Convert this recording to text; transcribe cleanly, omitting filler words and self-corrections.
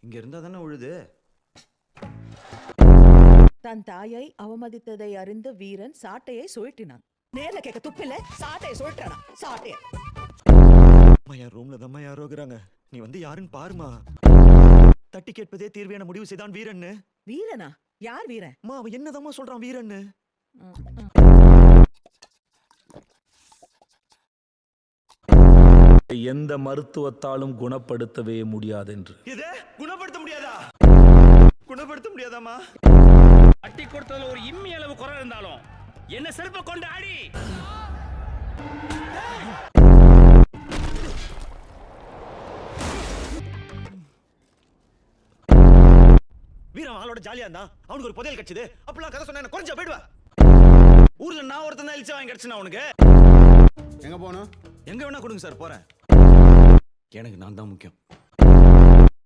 இங்க இருந்தா தானே உழுது. தன் தாயை அவமதித்ததை அறிந்த வீரன் சாட்டையை சுழட்டினான். நேர்ல கேட்க துப்பில்ல, சாட்டையை சுழட்டானா சாட்டைய. அம்மா என் ரூம்ல தான் யாரோ இருக்கிறாங்க. நீ வந்து யாருன்னு பாருமா. தட்டி கேட்பதே தீர்வையான முடிவு செய்தான் வீரன்னு. வீரனா? யார் வீரன்? அம்மா அவன் என்னதாம்மா சொல்றான் வீரன்னு. எந்த மருத்துவத்தாலும் குணப்படுத்தவே முடியாதென்று. இது குணப்படுத்த முடியாதா? குணப்படுத்த முடியாதாமா? அட்டி கொடுத்ததுல ஒரு இம்மி அளவு குறை இருந்தாலும் என்ன செருப்ப கொண்டு ஆடி. வீரன் ஆளோட ஜாலியா இருந்தா அவனுக்கு ஒரு புதையல் கிடைச்சது. அப்பெல்லாம் கதை சொன்னா குறைஞ்சா போயிடுவா. ஊர்ல நான் ஒருத்தன் தான் இழிச்சா வாங்கி கிடைச்சுனா அவனுக்கு. எங்க போகணும்? எங்க வேணா கொடுங்க சார், போறேன். எனக்கு நான் தான் முக்கியம்.